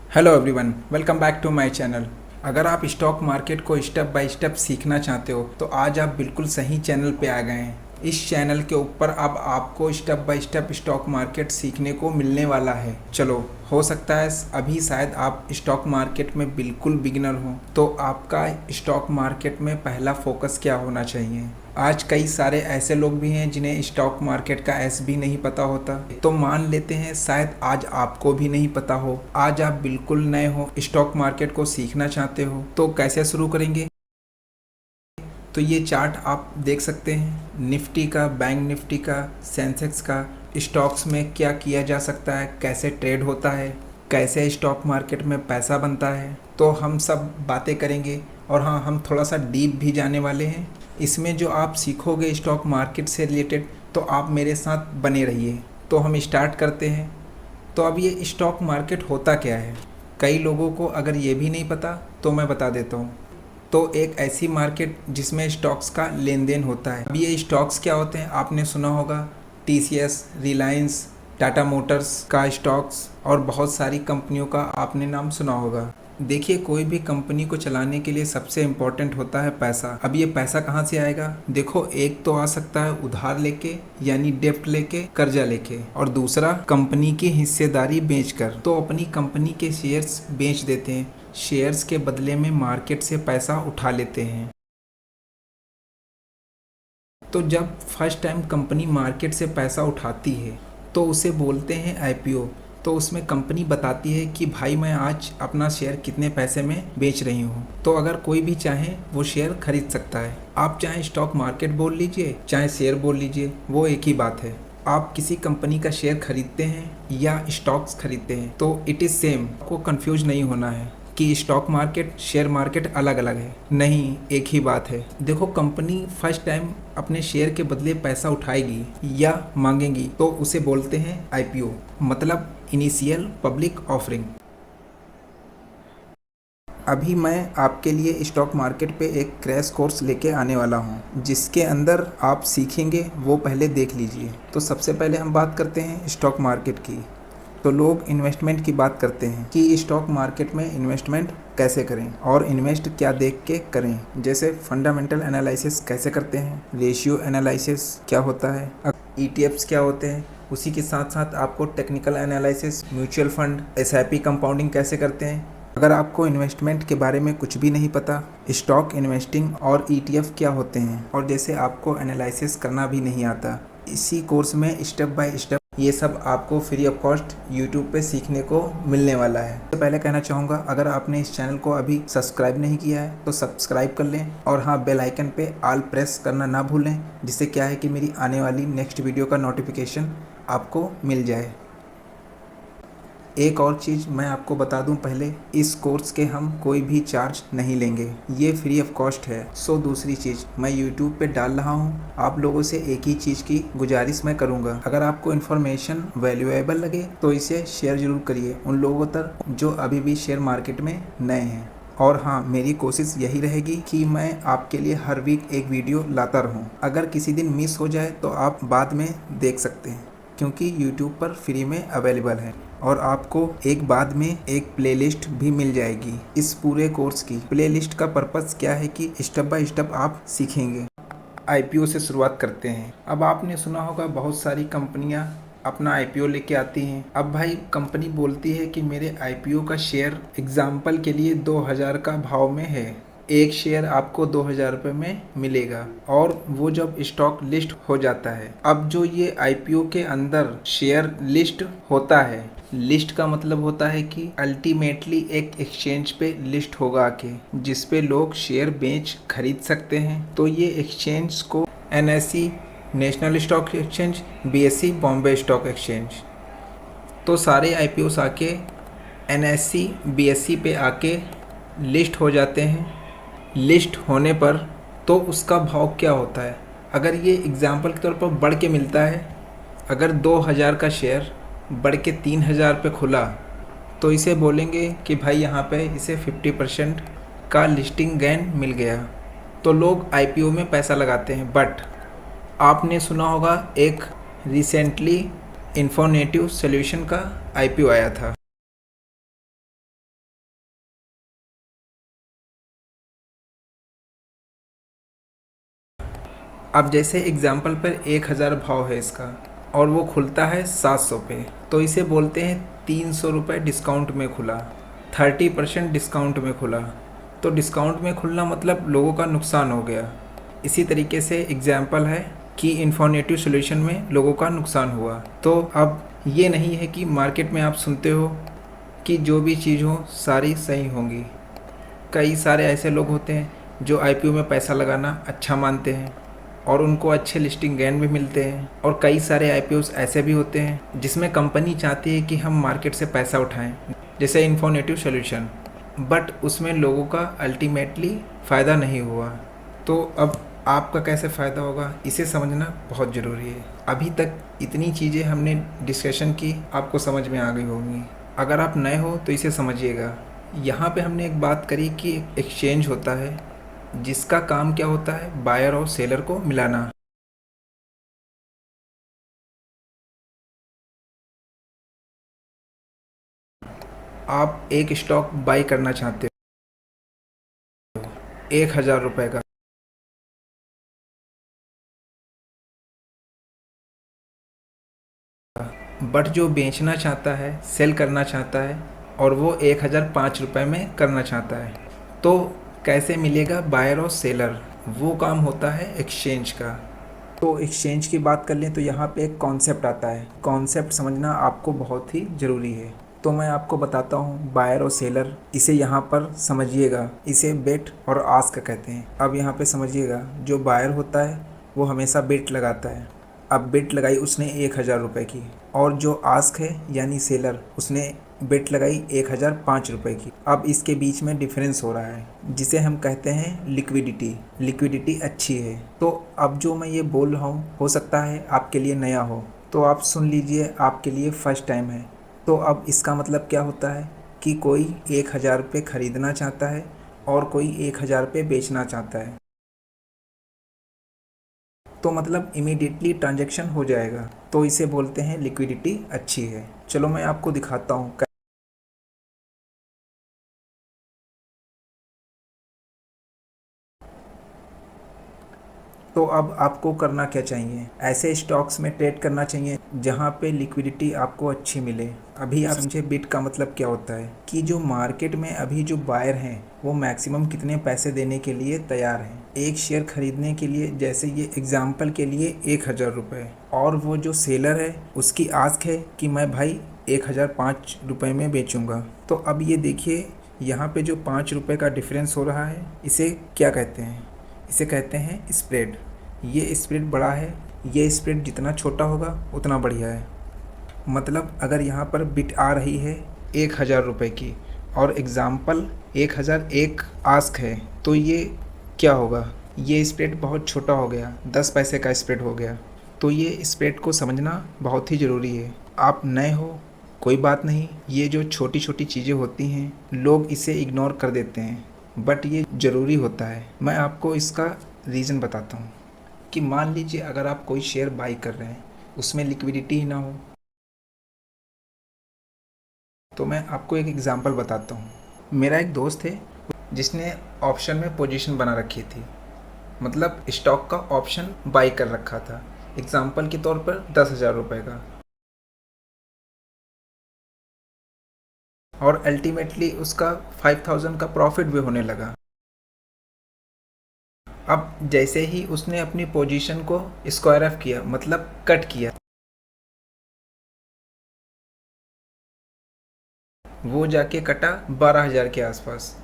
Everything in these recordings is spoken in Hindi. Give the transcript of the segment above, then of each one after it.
Hello everyone, welcome back to my channel. अगर आप स्टॉक मार्केट को स्टेप बाय स्टेप सीखना चाहते हो तो आज आप बिल्कुल सही चैनल पे आ गए हैं। इस चैनल के ऊपर अब आपको step by step stock market सीखने को मिलने वाला है। चलो, हो सकता है अभी शायद आप स्टॉक मार्केट में बिल्कुल बिगिनर हो, तो आपका स्टॉक मार्केट में पहला फोकस क्या होना चाहिए। आज कई सारे ऐसे लोग भी हैं जिन्हें स्टॉक मार्केट का एस भी नहीं पता होता, तो मान लेते हैं शायद आज आपको भी नहीं पता हो। आज आप बिल्कुल नए हो, स्टॉक मार्केट को सीखना चाहते हो, तो कैसे शुरू करेंगे। तो ये चार्ट आप देख सकते हैं, निफ्टी का, बैंक निफ्टी का, सेंसेक्स का, स्टॉक्स में क्या किया जा सकता है, कैसे ट्रेड होता है, कैसे स्टॉक मार्केट में पैसा बनता है, तो हम सब बातें करेंगे। और हाँ, हम थोड़ा सा डीप भी जाने वाले हैं। इसमें जो आप सीखोगे स्टॉक मार्केट से रिलेटेड, तो आप मेरे साथ बने रहिए। तो हम स्टार्ट करते हैं। तो अब ये स्टॉक मार्केट होता क्या है, कई लोगों को अगर ये भी नहीं पता तो मैं बता देता हूँ। तो एक ऐसी मार्केट जिसमें स्टॉक्स का लेन देन होता है। अब ये स्टॉक्स क्या होते हैं, आपने सुना होगा टीसीएस, रिलायंस, टाटा मोटर्स का स्टॉक्स और बहुत सारी कंपनियों का आपने नाम सुना होगा। देखिए, कोई भी कंपनी को चलाने के लिए सबसे इम्पोर्टेंट होता है पैसा। अब ये पैसा कहाँ से आएगा। देखो, एक तो आ सकता है उधार लेके, यानी डेप्ट लेके, कर्जा लेके, और दूसरा कंपनी की हिस्सेदारी बेचकर। तो अपनी कंपनी के शेयर्स बेच देते हैं, शेयर्स के बदले में मार्केट से पैसा उठा लेते हैं। तो जब फर्स्ट टाइम कंपनी मार्केट से पैसा उठाती है तो उसे बोलते हैं आईपीओ। तो उसमें कंपनी बताती है कि भाई मैं आज अपना शेयर कितने पैसे में बेच रही हूँ। तो अगर कोई भी चाहे वो शेयर खरीद सकता है। आप चाहे स्टॉक मार्केट बोल लीजिए, चाहे शेयर बोल लीजिए, वो एक ही बात है। आप किसी कंपनी का शेयर खरीदते हैं या स्टॉक्स खरीदते हैं तो इट इज़ सेम। आपको कंफ्यूज नहीं होना है कि स्टॉक मार्केट, शेयर मार्केट अलग अलग है। नहीं, एक ही बात है। देखो, कंपनी फर्स्ट टाइम अपने शेयर के बदले पैसा उठाएगी या मांगेगी तो उसे बोलते हैं आईपीओ, मतलब इनिशियल पब्लिक ऑफरिंग। अभी मैं आपके लिए स्टॉक मार्केट पे एक क्रैश कोर्स लेके आने वाला हूँ, जिसके अंदर आप सीखेंगे वो पहले देख लीजिए। तो सबसे पहले हम बात करते हैं स्टॉक मार्केट की। तो लोग इन्वेस्टमेंट की बात करते हैं कि स्टॉक मार्केट में इन्वेस्टमेंट कैसे करें और इन्वेस्ट क्या देख के करें। जैसे फंडामेंटल एनालिसिस कैसे करते हैं, रेशियो एनालिसिस क्या होता है, ईटीएफ्स क्या होते हैं। उसी के साथ साथ आपको technical analysis, mutual fund, SIP compounding कैसे करते हैं। अगर आपको इन्वेस्टमेंट के बारे में कुछ भी नहीं पता, स्टॉक इन्वेस्टिंग और ईटीएफ क्या होते हैं, और जैसे आपको एनालिसिस करना भी नहीं आता, इसी कोर्स में स्टेप बाय स्टेप ये सब आपको फ्री ऑफ कॉस्ट यूट्यूब पे सीखने को मिलने वाला है। तो पहले कहना चाहूँगा, अगर आपने इस चैनल को अभी सब्सक्राइब नहीं किया है तो सब्सक्राइब कर लें, और हाँ, बेल आइकन पे ऑल प्रेस करना ना भूलें, जिससे क्या है कि मेरी आने वाली नेक्स्ट वीडियो का नोटिफिकेशन आपको मिल जाए। एक और चीज़ मैं आपको बता दूं पहले, इस कोर्स के हम कोई भी चार्ज नहीं लेंगे, ये फ्री ऑफ कॉस्ट है। सो दूसरी चीज़, मैं यूट्यूब पे डाल रहा हूँ, आप लोगों से एक ही चीज़ की गुजारिश मैं करूँगा, अगर आपको इन्फॉर्मेशन वैल्यूएबल लगे तो इसे शेयर ज़रूर करिए उन लोगों तक जो अभी भी शेयर मार्केट में नए हैं। और हाँ, मेरी कोशिश यही रहेगी कि मैं आपके लिए हर वीक एक वीडियो लाता रहूँ। अगर किसी दिन मिस हो जाए तो आप बाद में देख सकते हैं, क्योंकि यूट्यूब पर फ्री में अवेलेबल है। और आपको एक बाद में एक प्लेलिस्ट भी मिल जाएगी इस पूरे कोर्स की। प्लेलिस्ट का पर्पस क्या है कि स्टेप बाय स्टेप आप सीखेंगे। आईपीओ से शुरुआत करते हैं। अब आपने सुना होगा बहुत सारी कंपनियां अपना आईपीओ लेके आती हैं। अब भाई, कंपनी बोलती है कि मेरे आईपीओ का शेयर एग्जाम्पल के लिए 2000 का भाव में है, एक शेयर आपको 2000 रुपये में मिलेगा, और वो जब स्टॉक लिस्ट हो जाता है, अब जो ये आईपीओ के अंदर शेयर लिस्ट होता है, लिस्ट का मतलब होता है कि अल्टीमेटली एक एक्सचेंज पे लिस्ट होगा आके, जिस पे लोग शेयर बेच खरीद सकते हैं। तो ये एक्सचेंज को NSE, national stock exchange, BSE, Bombay stock exchange, तो सारे आईपीओस आके एनएसई, बीएसई पे आके लिस्ट हो जाते हैं। लिस्ट होने पर तो उसका भाव क्या होता है, अगर ये एग्जाम्पल के तौर पर बढ़ के मिलता है, अगर 2000 का शेयर बढ़ के 3000 पे खुला, तो इसे बोलेंगे कि भाई यहाँ पे इसे 50% का लिस्टिंग गेन मिल गया। तो लोग आईपीओ में पैसा लगाते हैं। बट आपने सुना होगा एक रिसेंटली इन्फोनेटिव सॉल्यूशन का आईपीओ आया था। अब जैसे एग्जाम्पल पर 1000 भाव है इसका और वो खुलता है 700 पे, तो इसे बोलते हैं 300 रुपये डिस्काउंट में खुला, 30% डिस्काउंट में खुला। तो डिस्काउंट में खुलना मतलब लोगों का नुकसान हो गया। इसी तरीके से एग्जाम्पल है कि इन्फॉर्मेटिव सॉल्यूशन में लोगों का नुकसान हुआ। तो अब ये नहीं है कि मार्केट में आप सुनते हो कि जो भी चीज़ हो सारी सही होंगी। कई सारे ऐसे लोग होते हैं जो आईपीओ में पैसा लगाना अच्छा मानते हैं और उनको अच्छे लिस्टिंग गेन भी मिलते हैं। और कई सारे आईपीओस ऐसे भी होते हैं जिसमें कंपनी चाहती है कि हम मार्केट से पैसा उठाएं, जैसे इन्फॉर्मेटिव सॉल्यूशन, बट उसमें लोगों का अल्टीमेटली फ़ायदा नहीं हुआ। तो अब आपका कैसे फ़ायदा होगा इसे समझना बहुत ज़रूरी है। अभी तक इतनी चीज़ें हमने डिस्कशन की, आपको समझ में आ गई होंगी। अगर आप नए हो तो इसे समझिएगा। यहाँ पे हमने एक बात करी कि एक्सचेंज होता है जिसका काम क्या होता है, बायर और सेलर को मिलाना। आप एक स्टॉक बाई करना चाहते हो 1000 रुपये का, बट जो बेचना चाहता है, सेल करना चाहता है और वो 1005 रुपये में करना चाहता है, तो कैसे मिलेगा बायर और सेलर? वो काम होता है एक्सचेंज का। तो एक्सचेंज की बात कर लें तो यहाँ पे एक कॉन्सेप्ट आता है। कॉन्सेप्ट समझना आपको बहुत ही ज़रूरी है। तो मैं आपको बताता हूँ बायर और सेलर, इसे यहाँ पर समझिएगा। इसे बेट और आस्क कहते हैं। अब यहाँ पे समझिएगा, जो बायर होता है वो हमेशा बेट लगाता है। अब बेट लगाई उसने 1000 रुपये की, और जो आस्क है यानी सेलर, उसने बेट लगाई 1005 रुपये की। अब इसके बीच में डिफरेंस हो रहा है जिसे हम कहते हैं लिक्विडिटी। लिक्विडिटी अच्छी है। तो अब जो मैं ये बोल रहा हूँ हो सकता है आपके लिए नया हो, तो आप सुन लीजिए, आपके लिए फर्स्ट टाइम है। तो अब इसका मतलब क्या होता है कि कोई 1000 रुपये ख़रीदना चाहता है और कोई 1000 रुपये बेचना चाहता है, तो मतलब इमीडिएटली ट्रांजैक्शन हो जाएगा। तो इसे बोलते हैं लिक्विडिटी अच्छी है। चलो मैं आपको दिखाता हूँ। तो अब आपको करना क्या चाहिए, ऐसे स्टॉक्स में ट्रेड करना चाहिए जहाँ पे लिक्विडिटी आपको अच्छी मिले। अभी आप समझे बिट का मतलब क्या होता है, कि जो मार्केट में अभी जो बायर हैं वो मैक्सिमम कितने पैसे देने के लिए तैयार हैं एक शेयर खरीदने के लिए। जैसे ये एग्जाम्पल के लिए 1000 रुपये, और वो जो सेलर है उसकी आस्क है कि मैं भाई 1005 रुपये में बेचूंगा। तो अब ये देखिए, यहाँ पे जो 5 रुपये का डिफरेंस हो रहा है, इसे क्या कहते हैं? इसे कहते हैं स्प्रेड। ये स्प्रेड बड़ा है, ये स्प्रेड जितना छोटा होगा उतना बढ़िया है। मतलब अगर यहाँ पर बिट आ रही है 1000 रुपये की और एग्ज़ाम्पल 1001 आस्क है, तो ये क्या होगा, ये स्प्रेड बहुत छोटा हो गया, 10 पैसे का स्प्रेड हो गया। तो ये स्प्रेड को समझना बहुत ही ज़रूरी है। आप नए हो कोई बात नहीं, ये जो छोटी छोटी चीज़ें होती हैं लोग इसे इग्नोर कर देते हैं, बट ये ज़रूरी होता है। मैं आपको इसका रीज़न बताता हूँ कि मान लीजिए अगर आप कोई शेयर बाई कर रहे हैं, उसमें लिक्विडिटी ही ना हो। तो मैं आपको एक एग्ज़ाम्पल बताता हूँ। मेरा एक दोस्त है जिसने ऑप्शन में पोजीशन बना रखी थी, मतलब स्टॉक का ऑप्शन बाई कर रखा था, एग्ज़ाम्पल के तौर पर 10,000 रुपये का, और अल्टीमेटली उसका 5000 का प्रॉफिट भी होने लगा। अब जैसे ही उसने अपनी पोजीशन को स्क्वायर ऑफ किया, मतलब कट किया, वो जाके कटा 12,000 के आसपास।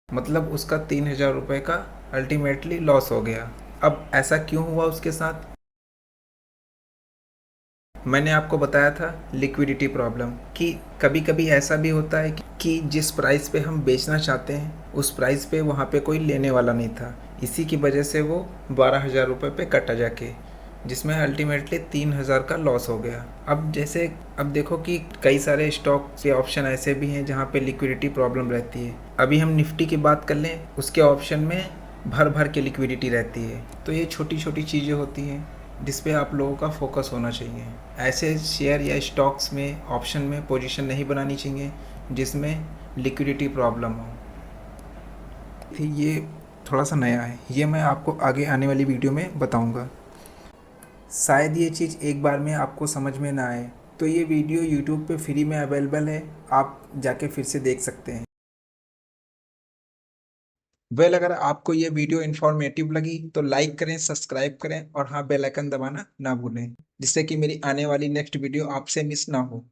मतलब उसका 3,000 रुपये का अल्टीमेटली लॉस हो गया। अब ऐसा क्यों हुआ उसके साथ? मैंने आपको बताया था लिक्विडिटी प्रॉब्लम, कि कभी कभी ऐसा भी होता है कि जिस प्राइस पे हम बेचना चाहते हैं उस प्राइस पे वहाँ पे कोई लेने वाला नहीं था। इसी की वजह से वो 12,000 रुपये पे कटा जाके, जिसमें अल्टीमेटली 3,000 का लॉस हो गया। अब देखो कि कई सारे स्टॉक के ऑप्शन ऐसे भी हैं जहाँ पे लिक्विडिटी प्रॉब्लम रहती है। अभी हम निफ्टी की बात कर लें, उसके ऑप्शन में भर भर के लिक्विडिटी रहती है। तो ये छोटी छोटी चीज़ें होती हैं जिस पे आप लोगों का फोकस होना चाहिए। ऐसे शेयर या स्टॉक्स में ऑप्शन में पोजीशन नहीं बनानी चाहिए जिसमें लिक्विडिटी प्रॉब्लम हो। फिर ये थोड़ा सा नया है, ये मैं आपको आगे आने वाली वीडियो में बताऊंगा। शायद ये चीज़ एक बार में आपको समझ में ना आए, तो ये वीडियो यूट्यूब पे फ्री में अवेलेबल है, आप जाके फिर से देख सकते हैं। वेल, अगर आपको ये वीडियो इन्फॉर्मेटिव लगी तो लाइक करें, सब्सक्राइब करें और हाँ, बेल आइकन दबाना ना भूलें, जिससे कि मेरी आने वाली नेक्स्ट वीडियो आपसे मिस ना हो।